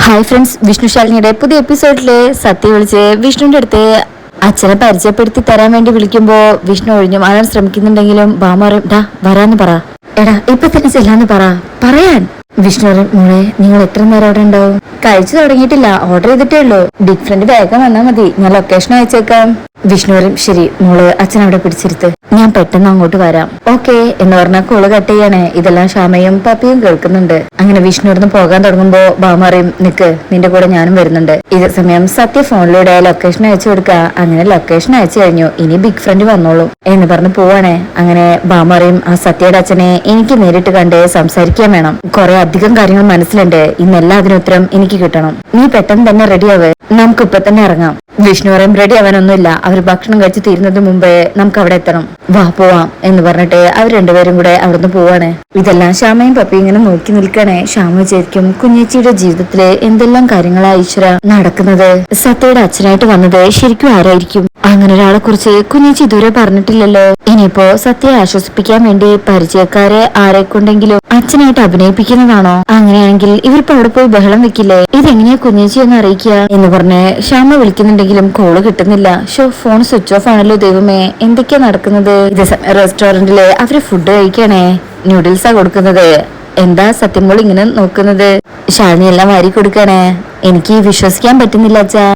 Hi friends, Vishnu ശാലിനിയുടെ പുതിയ എപ്പിസോഡില് സത്യ വിളിച്ച് വിഷ്ണുവിന്റെ അടുത്ത് അച്ഛനെ പരിചയപ്പെടുത്തി തരാൻ വേണ്ടി വിളിക്കുമ്പോ വിഷ്ണു ഒഴിഞ്ഞു മാറാൻ ശ്രമിക്കുന്നുണ്ടെങ്കിലും ബാമ പറയും, ഡാ വരാന്ന് പറ, എടാ ഇപ്പൊ തന്നെ ചെല്ലാന്ന് പറയാൻ. വിഷ്ണു പറയും, മോളെ നിങ്ങൾ എത്ര നേരം അവിടെ ഉണ്ടാവും? കഴിച്ചു തുടങ്ങിയിട്ടില്ല, ഓർഡർ ചെയ്തിട്ടേ ഉള്ളൂ. ബിഗ് ഫ്രണ്ട് വേഗം വന്നാ മതി, ഞാൻ ലൊക്കേഷൻ അയച്ചേക്കാം. വിഷ്ണു പറയും, ശരി മോള് അച്ഛൻ അവിടെ പിടിച്ചിരുത്ത്, ഞാൻ പെട്ടെന്ന് അങ്ങോട്ട് വരാം. ഓക്കെ എന്ന് പറഞ്ഞ കോള് കട്ട് ചെയ്യണേ. ഇതെല്ലാം ഷാമയും പപ്പിയും കേൾക്കുന്നുണ്ട്. അങ്ങനെ വിഷ്ണു ഇവിടുന്ന് പോകാൻ തുടങ്ങുമ്പോ ബാമ പറയും, നിക്ക്, നിന്റെ കൂടെ ഞാനും വരുന്നുണ്ട്. ഇതേ സമയം സത്യ ഫോണിലൂടെ ലൊക്കേഷൻ അയച്ചു കൊടുക്കുക. അങ്ങനെ ലൊക്കേഷൻ അയച്ചു കഴിഞ്ഞു, ഇനി ബിഗ് ഫ്രണ്ട് വന്നോളൂ എന്ന് പറഞ്ഞ് പോവാണേ. അങ്ങനെ ബാമ പറയും, ആ സത്യയുടെ അച്ഛനെ എനിക്ക് നേരിട്ട് കണ്ട് സംസാരിക്കാൻ വേണം. കുറെ അധികം കാര്യങ്ങൾ മനസ്സിലുണ്ട്, ഇന്നെല്ലാം അതിന് ഉത്തരം എനിക്ക് കിട്ടണം. നീ പെട്ടെന്ന് തന്നെ റെഡിയാവ്, നമുക്ക് ഇപ്പൊ തന്നെ ഇറങ്ങാം. വിഷ്ണു പറയും, റെഡി ആവാനൊന്നുമില്ല, അവർ ഭക്ഷണം കഴിച്ച് തീരുന്നതിന് മുമ്പേ നമുക്ക് അവിടെ എത്തണം, വാ പോവാം എന്ന് പറഞ്ഞിട്ട് അവർ രണ്ടുപേരും കൂടെ അവിടുന്ന് പോവാണ്. ഇതെല്ലാം ശ്യാമയും പപ്പയും ഇങ്ങനെ നോക്കി നിൽക്കണേ. ശ്യാമ വിചാരിക്കും, കുഞ്ഞേച്ചിയുടെ ജീവിതത്തില് എന്തെല്ലാം കാര്യങ്ങളാ ഈശ്വര നടക്കുന്നത്? സത്യയുടെ അച്ഛനായിട്ട് വന്നത് ശരിക്കും ആരായിരിക്കും? അങ്ങനെ ഒരാളെ കുറിച്ച് കുഞ്ഞേച്ചി ഇതുവരെ പറഞ്ഞിട്ടില്ലല്ലോ. ഇനിയിപ്പോ സത്യയെ ആശ്വസിപ്പിക്കാൻ വേണ്ടി പരിചയക്കാരെ ആരെ കൊണ്ടെങ്കിലും അച്ഛനായിട്ട് അഭിനയിപ്പിക്കുന്നതാണോ? അങ്ങനെയാണെങ്കിൽ ഇവരിപ്പോ അവിടെ പോയി ബഹളം വെക്കില്ലേ? ഇതെങ്ങനെയാ കുഞ്ഞേച്ചി എന്ന് അറിയിക്കുക എന്ന് പറഞ്ഞ് ശ്യാമ വിളിക്കുന്നുണ്ടെങ്കിലും കോള് കിട്ടുന്നില്ല. ഫോൺ സ്വിച്ച് ഓഫ് ആണല്ലോ. ദൈവമേ, എന്തൊക്കെയാ നടക്കുന്നത്? ഇത് റെസ്റ്റോറന്റില് അവര് ഫുഡ് കഴിക്കണേ, ന്യൂഡിൽസാ കൊടുക്കുന്നത്. എന്താ സത്യമോൾ ഇങ്ങനെ നോക്കുന്നത്? ഷാലിനി എല്ലാം വാരി കൊടുക്കണേ. എനിക്ക് വിശ്വസിക്കാൻ പറ്റുന്നില്ല അച്ഛാ.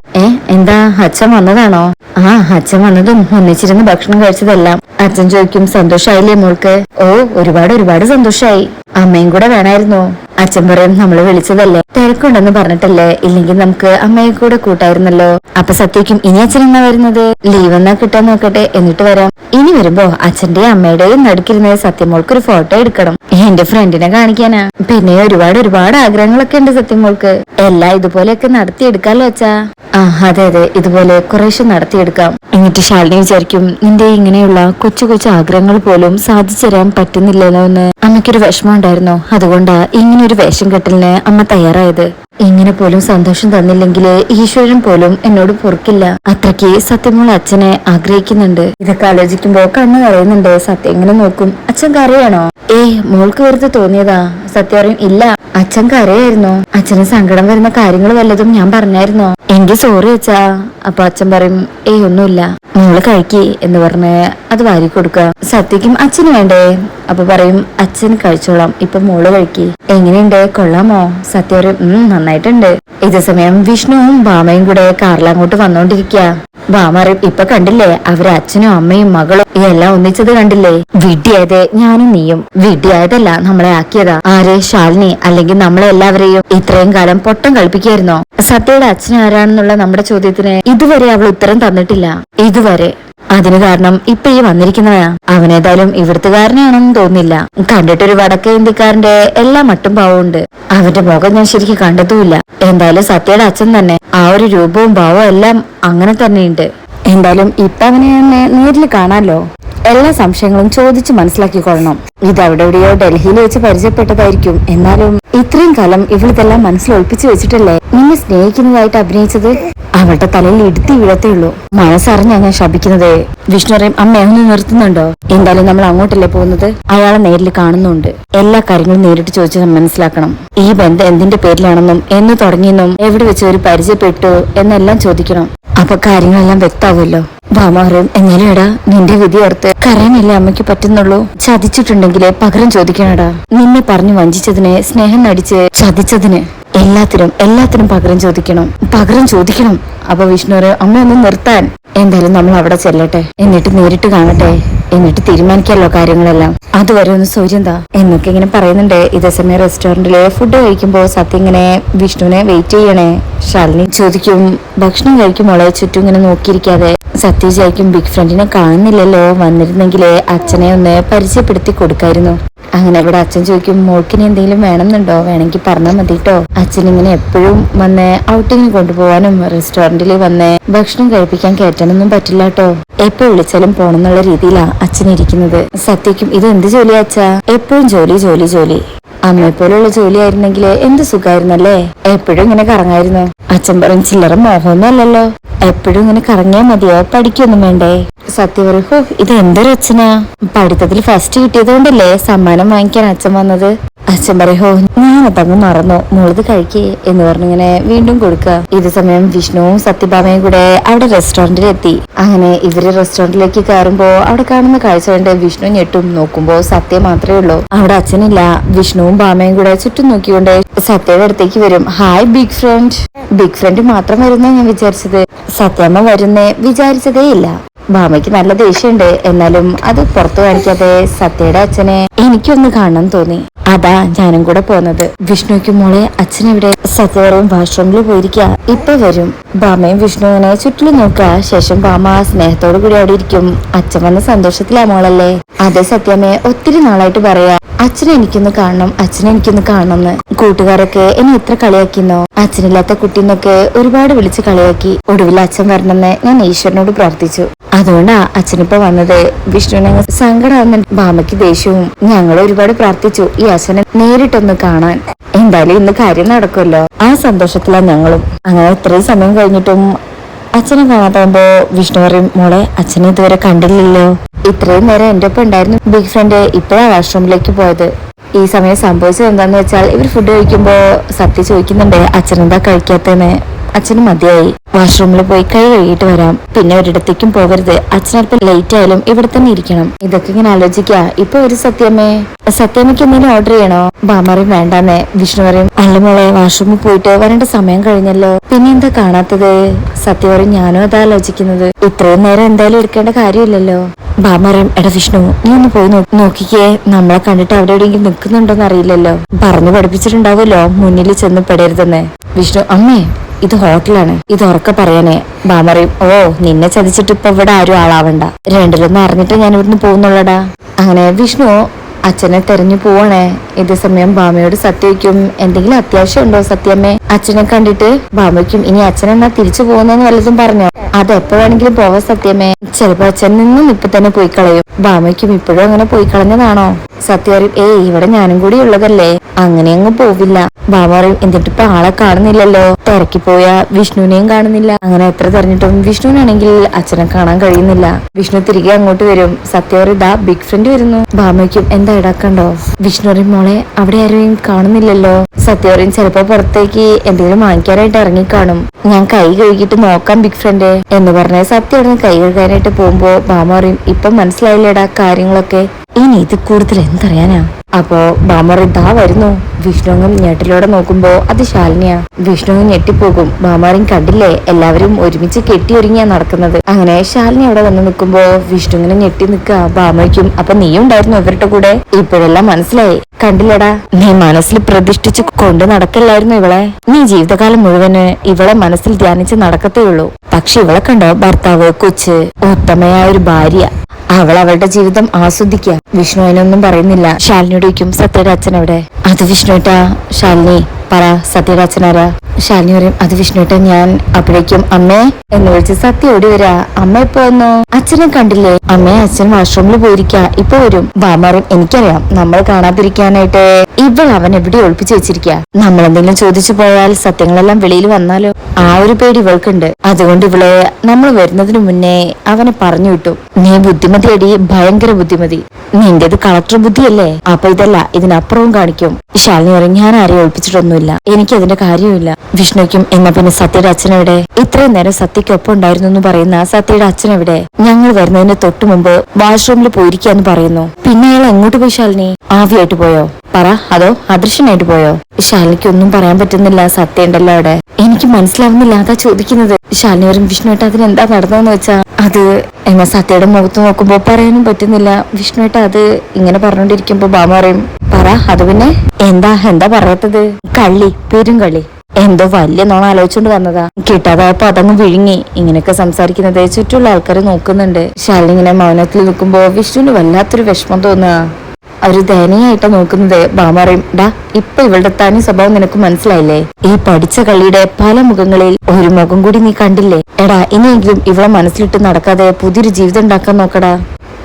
എന്താ അച്ഛൻ വന്നതാണോ? ആ, അച്ഛൻ വന്നതും ഒന്നിച്ചിരുന്ന് ഭക്ഷണം കഴിച്ചതെല്ലാം. അച്ഛൻ ചോദിക്കും, സന്തോഷായില്ലേ മോൾക്ക്? ഓ, ഒരുപാട് സന്തോഷായി. അമ്മയും കൂടെ വേണമായിരുന്നു. അച്ഛൻ പറയും, നമ്മള് വിളിച്ചതല്ലേ, തിരക്കുണ്ടെന്ന് പറഞ്ഞിട്ടല്ലേ, ഇല്ലെങ്കിൽ നമുക്ക് അമ്മയെ കൂടെ കൂട്ടായിരുന്നല്ലോ. അപ്പൊ സത്യക്കും, ഇനി അച്ഛൻ എന്നാ വരുന്നത്? ലീവ് എന്നാ കിട്ടാൻ നോക്കട്ടെ, എന്നിട്ട് വരാം. ഇനി വരുമ്പോ അച്ഛന്റെയും അമ്മയുടെയും നടുക്കിരുന്ന സത്യമോൾക്കൊരു ഫോട്ടോ എടുക്കണം, എന്റെ ഫ്രണ്ടിനെ കാണിക്കാനാ. പിന്നെ ഒരുപാട് ആഗ്രഹങ്ങളൊക്കെ ഉണ്ട് സത്യമോൾക്ക്. എല്ലാം ഇതുപോലെയൊക്കെ നടത്തിയെടുക്കാലോ അച്ഛാ. ആ അതെ, ഇതുപോലെ കുറേശ്ശെ നടത്തിയെടുക്കാം. എന്നിട്ട് ശാലിനി വിചാരിക്കും, നിന്റെ ഇങ്ങനെയുള്ള കൊച്ചു ആഗ്രഹങ്ങൾ പോലും സാധിച്ചു തരാൻ പറ്റുന്നില്ലല്ലോ എന്ന് അമ്മയ്ക്കൊരു വിഷമം ഉണ്ടായിരുന്നു. അതുകൊണ്ടാ ഇങ്ങനെ ഒരു വേഷം കെട്ടലിന് അമ്മ തയ്യാറായത്. ഇങ്ങനെ പോലും സന്തോഷം തന്നില്ലെങ്കിൽ ഈശ്വരൻ പോലും എന്നോട് പൊറുക്കില്ല. അത്രയ്ക്ക് സത്യമോൾ അച്ഛനെ ആഗ്രഹിക്കുന്നുണ്ട്. ഇതൊക്കെ ആലോചിക്കുമ്പോ കണ്ണ് കരയുന്നുണ്ട്. സത്യം ഇങ്ങനെ നോക്കും. അച്ഛൻ കരയാണോ? മോൾക്ക് വെറുതെ തോന്നിയതാ. സത്യം പറയും, ഇല്ല, അച്ഛൻ കരയായിരുന്നു. അച്ഛന് സങ്കടം വരുന്ന കാര്യങ്ങൾ വല്ലതും ഞാൻ പറഞ്ഞായിരുന്നോ? എങ്കിൽ സോറി അച്ഛാ. അപ്പൊ അച്ഛൻ പറയും, ഒന്നുമില്ല, മോള് കഴിക്കി എന്ന് പറഞ്ഞ് അത് വാരി കൊടുക്കുക. സത്യക്കും അച്ഛന് വേണ്ടേ? അപ്പൊ പറയും, അച്ഛൻ കഴിച്ചോളാം, ഇപ്പൊ മോള് കഴിക്കി. എങ്ങനെയുണ്ട്, കൊള്ളാമോ? സത്യ പറയും, നന്നായിട്ടുണ്ട്. ഇതേ സമയം വിഷ്ണുവും ഭാമയും കൂടെ കാറിലങ്ങോട്ട് വന്നോണ്ടിരിക്കുക. ഭാമ പറയും, ഇപ്പൊ കണ്ടില്ലേ, അവര് അച്ഛനും അമ്മയും മകളും എല്ലാം ഒന്നിച്ചത് കണ്ടില്ലേ? വിഡ്ഢിയായത് ഞാനും നീയും. വിഡ്ഢിയായതല്ല, നമ്മളെ ആക്കിയതാ. ആരെ? ശാലിനി. അല്ലെങ്കിൽ നമ്മളെ എല്ലാവരെയും ഇത്രയും കാലം പൊട്ടം കളിപ്പിക്കായിരുന്നോ? സത്യയുടെ അച്ഛൻ ആരാണെന്നുള്ള നമ്മുടെ ചോദ്യത്തിന് ഇതുവരെ അവൾ ഉത്തരം തന്നിട്ടില്ല. ഇതുവരെ. അതിന് കാരണം ഇപ്പൊ ഈ വന്നിരിക്കുന്നവനാ. അവനേതായാലും ഇവിടുത്തുകാരനാണെന്ന് തോന്നില്ല. കണ്ടിട്ടൊരു വടക്കേ ഇന്ത്യക്കാരന്റെ എല്ലാ മട്ടും ഭാവമുണ്ട്. അവന്റെ മുഖം ഞാൻ ശരിക്കും കണ്ടതുമില്ല. എന്തായാലും സത്യയുടെ അച്ഛൻ തന്നെ. ആ ഒരു രൂപവും ഭാവവും എല്ലാം അങ്ങനെ തന്നെയുണ്ട്. എന്തായാലും ഇപ്പൊ അവനെ നേരിൽ കാണാലോ. എല്ലാ സംശയങ്ങളും ചോദിച്ചു മനസ്സിലാക്കിക്കൊള്ളണം. ഇതെവിടെയോ ഡൽഹിയിൽ വെച്ച് പരിചയപ്പെട്ടതായിരിക്കും. എന്നാലും ഇത്രയും കാലം ഇവളിതെല്ലാം മനസ്സിൽ ഒളിപ്പിച്ചു വെച്ചിട്ടല്ലേ നിന്നെ സ്നേഹിക്കുന്നതായിട്ട് അഭിനയിച്ചത്? അവളുടെ തലയിൽ ഇടുത്തി വീഴത്തേ ഉള്ളൂ. മനസ്സറിഞ്ഞാ ഞാൻ ശപിക്കുന്നത്. വിഷ്ണു പറയും, അമ്മ ഒന്ന് നിർത്തുന്നുണ്ടോ? എന്തായാലും നമ്മൾ അങ്ങോട്ടല്ലേ പോകുന്നത്? അയാളെ നേരിൽ കാണുന്നുണ്ട്. എല്ലാ കാര്യങ്ങളും നേരിട്ട് ചോദിച്ച് മനസ്സിലാക്കണം. ഈ ബന്ധം എന്തിന്റെ പേരിലാണെന്നും എന്ന് തുടങ്ങിയെന്നും എവിടെ വെച്ച് ഒരു പരിചയപ്പെട്ടു എന്നെല്ലാം ചോദിക്കണം. അപ്പൊ കാര്യങ്ങളെല്ലാം വ്യക്തമാവുമല്ലോ. ഭാമാറും, എന്നാലും എടാ, നിന്റെ വിധി ഓർത്ത് കരയാനല്ലേ അമ്മയ്ക്ക് പറ്റുന്നുള്ളൂ. ചതിച്ചിട്ടുണ്ടെങ്കിലേ പകരം ചോദിക്കണടാ. നിന്നെ പറഞ്ഞു വഞ്ചിച്ചതിന്, സ്നേഹം നടിച്ച് ചതിച്ചതിന് എല്ലാത്തിനും പകരം ചോദിക്കണം. അപ്പൊ വിഷ്ണു അമ്മ ഒന്ന് നിർത്താൻ. എന്തായാലും നമ്മൾ അവിടെ ചെല്ലട്ടെ, എന്നിട്ട് നേരിട്ട് കാണട്ടെ, എന്നിട്ട് തീരുമാനിക്കാമല്ലോ കാര്യങ്ങളെല്ലാം. അതുവരെ ഒന്ന് സൂര്യന്താ എന്നൊക്കെ ഇങ്ങനെ പറയുന്നുണ്ട്. ഇതേ സമയം റെസ്റ്റോറന്റില് ഫുഡ് കഴിക്കുമ്പോ സത്യം ഇങ്ങനെ വിഷ്ണുവിനെ വെയിറ്റ് ചെയ്യണേ. ശാലിനി ചോദിക്കും, ഭക്ഷണം കഴിക്കുമ്പോളെ ചുറ്റും ഇങ്ങനെ നോക്കിയിരിക്കാതെ സത്യ വിചാരിക്കും, ബിഗ് ഫ്രണ്ടിനെ കാണുന്നില്ലല്ലോ, വന്നിരുന്നെങ്കിലേ അച്ഛനെ ഒന്ന് പരിചയപ്പെടുത്തി കൊടുക്കായിരുന്നു. അങ്ങനെ ഇവിടെ അച്ഛൻ ചോദിക്കും, മോൾക്കിനി എന്തെങ്കിലും വേണമെന്നുണ്ടോ? വേണമെങ്കിൽ പറഞ്ഞാൽ മതി കേട്ടോ. അച്ഛൻ ഇങ്ങനെ എപ്പോഴും വന്ന് ഔട്ടിങ്ങിന് കൊണ്ടുപോകാനും റെസ്റ്റോറന്റിൽ വന്ന് ഭക്ഷണം കഴിപ്പിക്കാൻ കയറ്റാനൊന്നും പറ്റില്ല കേട്ടോ. എപ്പോ വിളിച്ചാലും പോണെന്നുള്ള രീതിയിലാ അച്ഛൻ ഇരിക്കുന്നത്. സത്യക്കും, ഇത് എന്ത് ജോലിയാ അച്ഛാ? എപ്പോഴും ജോലി. അമ്മയെ പോലുള്ള ജോലിയായിരുന്നെങ്കിൽ എന്ത് സുഖമായിരുന്നല്ലേ? എപ്പോഴും ഇങ്ങനെ കറങ്ങായിരുന്നു. അച്ഛൻ പറയും, ചില്ലറ മോഹമൊന്നും അല്ലല്ലോ, എപ്പോഴും ഇങ്ങനെ കറങ്ങിയാൽ മതിയോ? പഠിക്കൊന്നും വേണ്ടേ? സത്യം പറയും, ഇത് എന്തൊരു അച്ഛനാ? പഠിത്തത്തിൽ ഫസ്റ്റ് കിട്ടിയത് കൊണ്ടല്ലേ സമ്മാനം വാങ്ങിക്കാൻ അച്ഛൻ വന്നത്. അച്ഛൻ പറയോ ഞാനതങ്ങ് മറന്നു, മോളത് കഴിക്കേ എന്ന് പറഞ്ഞിങ്ങനെ വീണ്ടും കൊടുക്കുക. ഇത് സമയം വിഷ്ണുവും സത്യഭാമയും കൂടെ അവിടെ റെസ്റ്റോറന്റിൽ എത്തി. അങ്ങനെ ഇവര് റെസ്റ്റോറന്റിലേക്ക് കയറുമ്പോ അവിടെ കാണുന്ന കാഴ്ച കണ്ട് വിഷ്ണു ഞെട്ടും. നോക്കുമ്പോ സത്യ മാത്രമേ ഉള്ളൂ. അവിടെ അച്ഛനില്ല. വിഷ്ണുവും ഭാമയും കൂടെ ചുറ്റും നോക്കിക്കൊണ്ട് സത്യയുടെ അടുത്തേക്ക് വരും. Hi big friend. Big friend മാത്രം വരുന്ന ഞാൻ വിചാരിച്ചത്. സത്യമ്മ വരുന്നേ വിചാരിച്ചതേ ഇല്ല. ഭാമയ്ക്ക് നല്ല ദേഷ്യമുണ്ട്. എന്നാലും അത് പുറത്തു കാണിക്കാതെ സത്യയുടെ അച്ഛനെ എനിക്കൊന്ന് കാണാൻ തോന്നി. അതാ ഞാനും കൂടെ പോന്നത്. വിഷ്ണുക്ക് മോളെ അച്ഛനെവിടെ? സത്യവരെയും വാഷ്റൂമിൽ പോയിരിക്കുക, ഇപ്പൊ വരും. ഭാമയും വിഷ്ണുവിനെ ചുറ്റിലും നോക്കുക. ശേഷം ഭാമ സ്നേഹത്തോടു കൂടി അവിടെ ഇരിക്കും. അച്ഛൻ വന്ന സന്തോഷത്തിലാ മോളല്ലേ? അതെ സത്യമേ, ഒത്തിരി നാളായിട്ട് പറയാ അച്ഛനെ എനിക്കൊന്ന് കാണണം, അച്ഛനെ എനിക്കൊന്ന് കാണണം എന്ന്. കൂട്ടുകാരൊക്കെ എന്നെ എത്ര കളിയാക്കിന്നോ. അച്ഛനില്ലാത്ത കുട്ടീന്നൊക്കെ ഒരുപാട് വിളിച്ച് കളിയാക്കി. ഒടുവിൽ അച്ഛൻ വരണമെന്ന് ഞാൻ ഈശ്വരനോട് പ്രാർത്ഥിച്ചു. അതുകൊണ്ടാ അച്ഛനിപ്പോ വന്നത്. വിഷ്ണുവിനെ സങ്കടമാകുന്ന ഭാമയ്ക്ക് ദേഷ്യവും. ഞങ്ങൾ ഒരുപാട് പ്രാർത്ഥിച്ചു ഈ അച്ഛനെ നേരിട്ടൊന്ന് കാണാൻ. എന്തായാലും ഇന്ന് കാര്യം നടക്കുമല്ലോ, ആ സന്തോഷത്തിലാ ഞങ്ങളും. അങ്ങനെ ഇത്രയും സമയം കഴിഞ്ഞിട്ടും അച്ഛനെ കാണാതാകുമ്പോ വിഷ്ണു പറയും, മോളെ അച്ഛനെ ഇതുവരെ കണ്ടില്ലല്ലോ. ഇത്രയും നേരം എന്റെ ഒപ്പം ഉണ്ടായിരുന്നു ബിഗ് ഫ്രണ്ട്, ഇപ്പോഴാണ് വാഷ്റൂമിലേക്ക് പോയത്. ഈ സമയം സംഭവിച്ചത് എന്താന്ന് വെച്ചാൽ ഇവർ ഫുഡ് കഴിക്കുമ്പോ സത്യ ചോദിക്കുന്നുണ്ട് അച്ഛനെന്താ കഴിക്കാത്തന്ന്. അച്ഛന് മതിയായി, വാഷ്റൂമിൽ പോയി കൈ കഴുകിയിട്ട് വരാം, പിന്നെ ഒരിടത്തേക്കും പോകരുത്, അച്ഛനല്പം ലേറ്റ് ആയാലും ഇവിടെ തന്നെ ഇരിക്കണം. ഇതൊക്കെ ഇങ്ങനെ ആലോചിക്കാ. ഇപ്പൊ ഒരു സത്യമ്മയ്ക്ക് എന്തെങ്കിലും ഓർഡർ ചെയ്യണോ? ഭാമറിയും വേണ്ടാന്നേ. വിഷ്ണു പറയും, അല്ല മോളെ വാഷ്റൂമിൽ പോയിട്ട് വരേണ്ട സമയം കഴിഞ്ഞല്ലോ, പിന്നെ എന്താ കാണാത്തത്? സത്യ പറയും, ഞാനും അതാ ആലോചിക്കുന്നത്, ഇത്രയും നേരം എന്തായാലും എടുക്കേണ്ട കാര്യമില്ലല്ലോ. ഭാമറിയും, എടാ വിഷ്ണു നീ ഒന്ന് പോയി നോക്കിക്കേ, നമ്മളെ കണ്ടിട്ട് അവിടെ എവിടെയെങ്കിലും നിൽക്കുന്നുണ്ടോന്ന് അറിയില്ലല്ലോ. പറഞ്ഞു പഠിപ്പിച്ചിട്ടുണ്ടാവുമല്ലോ മുന്നിൽ ചെന്ന് പെടരുതെന്ന്. വിഷ്ണു, അമ്മേ ഇത് ഹോട്ടലാണ്, ഇത് ഉറക്കെ പറയാനേ. ഭാമറിയും, ഓ നിന്നെ ചതിച്ചിട്ട് ഇപ്പൊ ഇവിടെ ആരും ആളാവണ്ട, രണ്ടിലൊന്നും അറിഞ്ഞിട്ട് ഞാൻ ഇവിടുന്ന് പോകുന്നുള്ളടാ. അങ്ങനെ വിഷ്ണു അച്ഛനെ തെരഞ്ഞു പോവാണേ. ഇതേ സമയം ഭാമയോട് സത്യയ്ക്കും, എന്തെങ്കിലും അത്യാവശ്യം ഉണ്ടോ സത്യമ്മേ? അച്ഛനെ കണ്ടിട്ട് ഭാമയ്ക്കും, ഇനി അച്ഛൻ എന്നാ തിരിച്ചു പോകുന്നെന്ന് വല്ലതും പറഞ്ഞോ? അത് എപ്പോ വേണമെങ്കിലും പോവാ സത്യമ്മേ, ചിലപ്പോ അച്ഛൻ നിന്നും ഇപ്പൊ തന്നെ പോയി കളയും. ഭാമയ്ക്കും ഇപ്പോഴും അങ്ങനെ പോയി കളഞ്ഞതാണോ? സത്യ പറയും, ഏയ് ഇവിടെ ഞാനും കൂടി ഉള്ളതല്ലേ, അങ്ങനെ അങ്ങ് പോവില്ല. ഭാമ പറയും, എന്നിട്ടിപ്പോ ആളെ കാണുന്നില്ലല്ലോ, തിരക്കി പോയാ വിഷ്ണുവിനെയും കാണുന്നില്ല. അങ്ങനെ എത്ര തെരഞ്ഞിട്ടും വിഷ്ണുവിനാണെങ്കിൽ അച്ഛനെ കാണാൻ കഴിയുന്നില്ല. വിഷ്ണു തിരികെ അങ്ങോട്ട് വരും. സത്യ പറയും, ദാ ബിഗ് ഫ്രണ്ട് വരുന്നു. ഭാമയ്ക്കും, എന്താ ഇടാക്കണ്ടോ? വിഷ്ണു പറയും, മോളെ അവിടെ ആരെയും കാണുന്നില്ലല്ലോ. സത്യ പറയും, ചിലപ്പോ പുറത്തേക്ക് എന്തെങ്കിലും വാങ്ങിക്കാനായിട്ട് ഇറങ്ങിക്കാണും, ഞാൻ കൈ കഴുകിയിട്ട് നോക്കാം ബിഗ് ഫ്രണ്ട് എന്ന് പറഞ്ഞ സത്യ അവിടെ കൈ കഴുകാനായിട്ട് പോകുമ്പോ ഭാമ പറയും, ഇപ്പൊ മനസ്സിലായില്ലേടാ കാര്യങ്ങളൊക്കെ, ഇനി ഇത് കൂടുതൽ എന്തറിയാനാ? അപ്പോ ഭാമർ ഇതാ വരുന്നു. വിഷ്ണുവും ഞെട്ടിലൂടെ നോക്കുമ്പോ അത് ശാലിനിയാ. വിഷ്ണുവും ഞെട്ടിപ്പോകും. ഭാമാറും കണ്ടില്ലേ എല്ലാവരും ഒരുമിച്ച് കെട്ടിയൊരുങ്ങിയാ നടക്കുന്നത്. അങ്ങനെ ശാലിനി അവിടെ വന്ന് നിൽക്കുമ്പോ വിഷ്ണുവിനെ ഞെട്ടി നിൽക്കുക. ഭാമയ്ക്കും, അപ്പൊ നീ ഉണ്ടായിരുന്നു ഇവരുടെ കൂടെ? ഇപ്പോഴെല്ലാം മനസ്സിലായി. കണ്ടില്ലടാ, നീ മനസ്സിൽ പ്രതിഷ്ഠിച്ച് കൊണ്ട് നടക്കല്ലായിരുന്നു ഇവളെ. നീ ജീവിതകാലം മുഴുവന് ഇവളെ മനസ്സിൽ ധ്യാനിച്ച് നടക്കത്തേ ഉള്ളൂ. പക്ഷെ ഇവളെ കണ്ടോ, ഭർത്താവ്, കൊച്ച്, ഉത്തമയായ ഒരു ഭാര്യ, അവൾ അവളുടെ ജീവിതം ആസ്വദിക്കുക. വിഷ്ണു അതിനൊന്നും പറയുന്നില്ല. ശാലിനിയോടേക്കും, സത്യയുടെ അച്ഛനെവിടെ? അത് വിഷ്ണുട്ടാ. ശാലിനി പറ, സത്യയുടെ അച്ഛനാരാ? ശാലിനി പറയും, അത് വിഷ്ണുട്ടാ ഞാൻ. അപ്പോഴേക്കും അമ്മേ എന്ന് വിളിച്ച് സത്യ ഓടി വരാ. അമ്മ ഇപ്പൊ വന്നോ? അച്ഛനെ കണ്ടില്ലേ? അമ്മേ അച്ഛൻ വാഷ്റൂമിൽ പോയിരിക്ക, ഇപ്പൊ വരും. ഭാമാറും, എനിക്കറിയാം നമ്മൾ കാണാതിരിക്കാനായിട്ട് ഇവൾ അവൻ എവിടെ ഒളിപ്പിച്ചു വെച്ചിരിക്ക. നമ്മളെന്തെങ്കിലും ചോദിച്ചു പോയാൽ സത്യങ്ങളെല്ലാം വെളിയിൽ വന്നാലോ, ആ ഒരു പേടി ഇവൾക്കുണ്ട്. അതുകൊണ്ട് ഇവള് നമ്മൾ വരുന്നതിന് മുന്നേ അവനെ പറഞ്ഞു വിട്ടു. നീ ബുദ്ധിമതിയടി, ഭയങ്കര ബുദ്ധിമതി. നിന്റേത് കളക്ടർ ബുദ്ധിയല്ലേ, അപ്പൊ ഇതല്ല ഇതിനപ്പുറവും കാണിക്കും. ശാലിനി പറയും, ഞാൻ ആരെയും ഒളിപ്പിച്ചിട്ടൊന്നുമില്ല, എനിക്കതിന്റെ കാര്യമില്ല. വിഷ്ണുക്കും, എന്നാ പിന്നെ സത്യയുടെ അച്ഛനെവിടെ? ഇത്രയും നേരം സത്യക്കൊപ്പം ഉണ്ടായിരുന്നു എന്ന് പറയുന്ന സത്യയുടെ അച്ഛനെവിടെ? ഞങ്ങൾ വരുന്നതിന് തൊട്ടു മുമ്പ് വാഷ്റൂമിൽ പോയിരിക്കാന്ന് പറയുന്നു. പിന്നെ അയാൾ എങ്ങോട്ട് പോയി ശാലിനി? ആവിയായിട്ട് പോയോ പറ, അതോ അദൃശ്യനായിട്ട് പോയോ? ശാലിനിക്ക് ഒന്നും പറയാൻ പറ്റുന്നില്ല. സത്യ ഉണ്ടല്ലോ അവിടെ. എനിക്ക് മനസ്സിലാവുന്നില്ല, അതാ ചോദിക്കുന്നത്. ശാലിനി വരും, വിഷ്ണുവേട്ട അതിനെന്താ നടന്നതെന്ന് വെച്ചാ അത് എന്നാ സത്യയുടെ മുഖത്ത് നോക്കുമ്പോ പറയാനും പറ്റുന്നില്ല. വിഷ്ണുവേട്ട അത് ഇങ്ങനെ പറഞ്ഞോണ്ടിരിക്കുമ്പോ ഭാമ പറയും, പറ അത് പിന്നെ എന്താ പറയാത്തത്? കള്ളി, പെരും കളി, എന്തോ വലിയ നോണ ആലോചിച്ചോണ്ട് വന്നതാ, കിട്ടാതായപ്പോ അതങ്ങ് വിഴുങ്ങി. ഇങ്ങനെയൊക്കെ സംസാരിക്കുന്നത് ചുറ്റുള്ള ആൾക്കാർ നോക്കുന്നുണ്ട്. ശാലിനി ഇങ്ങനെ മൗനത്തിൽ നിൽക്കുമ്പോ വിഷ്ണുവിന് വല്ലാത്തൊരു വിഷമം തോന്നുക. ഒരു ദയനീയായിട്ട് നോക്കുന്നത്. ഭാമറയും, ഡാ ഇപ്പൊ ഇവളുടെ തനി സ്വഭാവം നിനക്ക് മനസ്സിലായില്ലേ? ഈ പഠിച്ച കളിയുടെ പല മുഖങ്ങളിൽ ഒരു മുഖം കൂടി നീ കണ്ടില്ലേ? എടാ ഇനിയെങ്കിലും ഇവളെ മനസ്സിലിട്ട് നടക്കാതെ പുതിയൊരു ജീവിതം ഉണ്ടാക്കാൻ നോക്കടാ.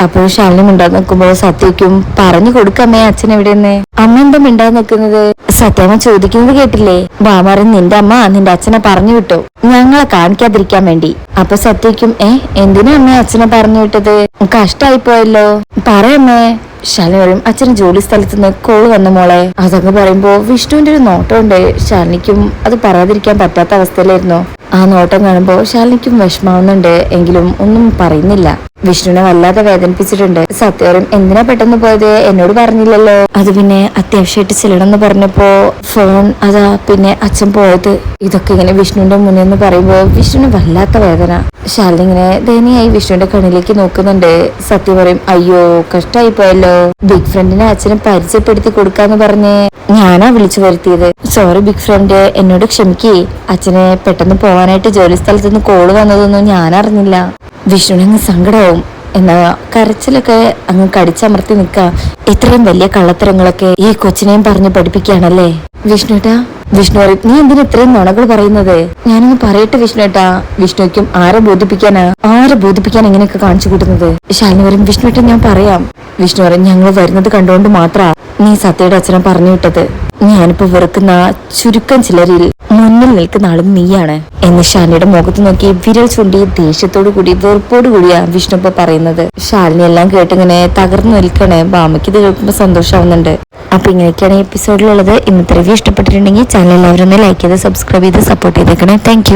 അപ്പോൾ ശാലിനി മിണ്ടാ നിൽക്കുമ്പോൾ സത്യക്കും, പറഞ്ഞു കൊടുക്കമ്മേ അച്ഛനെവിടെയെന്ന്. അമ്മ എന്താ മിണ്ടാ നിൽക്കുന്നത്? സത്യമ്മ ചോദിക്കുന്നത് കേട്ടില്ലേ? ഭാമറൻ, നിന്റെ അമ്മ നിന്റെ അച്ഛനെ പറഞ്ഞു വിട്ടു, ഞങ്ങളെ കാണിക്കാതിരിക്കാൻ വേണ്ടി. അപ്പൊ സത്യക്കും, എന്തിനാ അമ്മ അച്ഛനെ പറഞ്ഞു വിട്ടത്? കഷ്ടായി പോയല്ലോ, പറയമ്മേ. ശാലിനി പറയും അച്ഛന് ജോലി സ്ഥലത്ത് നിന്ന് കോള് വന്ന മോളെ. അതൊക്കെ പറയുമ്പോ വിഷ്ണുവിന്റെ ഒരു നോട്ടം ഉണ്ട്. ശാലിനിക്കും അത് പറയാതിരിക്കാൻ പറ്റാത്ത അവസ്ഥയിലായിരുന്നു. ആ നോട്ടം കാണുമ്പോ ശാലിനിക്കും വിഷമാവുന്നുണ്ട്. എങ്കിലും ഒന്നും പറയുന്നില്ല. വിഷ്ണുവിനെ വല്ലാതെ വേദനിപ്പിച്ചിട്ടുണ്ട്. സത്യം എന്തിനാ പെട്ടെന്ന് പോയത് എന്നോട് പറഞ്ഞില്ലല്ലോ. അത് പിന്നെ അത്യാവശ്യമായിട്ട് ചെല്ലണമെന്ന് പറഞ്ഞപ്പോ ഫോൺ അതാ പിന്നെ അച്ഛൻ പോയത്. ഇതൊക്കെ ഇങ്ങനെ വിഷ്ണുവിന്റെ മുന്നിൽ നിന്ന് പറയുമ്പോ വിഷ്ണുവിന് വല്ലാത്ത വേദന. ശാലിനി ഇങ്ങനെ ദയനീയായി വിഷ്ണുവിന്റെ കണ്ണിലേക്ക് നോക്കുന്നുണ്ട്. സത്യം പറയും അയ്യോ കഷ്ടായി പോയല്ലോ. ബിഗ് ഫ്രണ്ടിനെ അച്ഛനെ പരിചയപ്പെടുത്തി കൊടുക്കാന്ന് പറഞ്ഞ് ഞാനാ വിളിച്ചു വരുത്തിയത്. സോറി ബിഗ് ഫ്രണ്ട്, എന്നോട് ക്ഷമിക്കേ. അച്ഛനെ പെട്ടെന്ന് പോവാനായിട്ട് ജോലി സ്ഥലത്ത് നിന്ന് കോള് വന്നതൊന്നും ഞാൻ അറിഞ്ഞില്ല. വിഷ്ണുവിന് അങ്ങ് സങ്കടവും. എന്നാ കരച്ചിലൊക്കെ അങ്ങ് കടിച്ചമർത്തി നിക്ക. ഇത്രയും വലിയ കള്ളത്തരങ്ങളൊക്കെ ഈ കൊച്ചിനെയും പറഞ്ഞ് പഠിപ്പിക്കുകയാണല്ലേ വിഷ്ണുട്ടാ. വിഷ്ണു പറയും നീ എന്തിനാ ഇത്രയും നുണകൾ പറയുന്നത്? ഞാനൊന്ന് പറയട്ടെ വിഷ്ണുട്ടാ. വിഷ്ണുക്കും ആരെ ബോധിപ്പിക്കാൻ ഇങ്ങനെയൊക്കെ കാണിച്ചു കൂട്ടുന്നത്? ശാലിനി പറയും വിഷ്ണുട്ട ഞാൻ പറയാം. വിഷ്ണു പറയും ഞങ്ങൾ വരുന്നത് കണ്ടുകൊണ്ട് മാത്രാ നീ സത്യയുടെ അച്ഛനെ പറഞ്ഞു വിട്ടത്. ഞാനിപ്പോ വെറുക്കുന്ന ചുരുക്കം ചിലരിൽ മുന്നിൽ നിൽക്കുന്ന ആളും നീയാണ് എന്ന് ശാലിനിയുടെ മുഖത്ത് നോക്കി വിരൽ ചൂണ്ടി ദേഷ്യത്തോടു കൂടി വെറുപ്പോടു കൂടിയാ വിഷ്ണു ഇപ്പൊ പറയുന്നത്. ശാലിനി എല്ലാം കേട്ടിങ്ങനെ തകർന്നു നിൽക്കണേ. ബാമയ്ക്ക് ഇത് കേൾക്കുമ്പോ സന്തോഷമാവുന്നുണ്ട്. അപ്പൊ ഇങ്ങനെയൊക്കെയാണ് എപ്പിസോഡിലുള്ളത്. ഇന്നത്തെ റിവ്യൂ ഇഷ്ടപ്പെട്ടിട്ടുണ്ടെങ്കിൽ ചാനൽ എല്ലാവരും ഒന്ന് ലൈക്ക് ചെയ്ത് സബ്സ്ക്രൈബ് ചെയ്ത് സപ്പോർട്ട് ചെയ്തേക്കണേ. താങ്ക്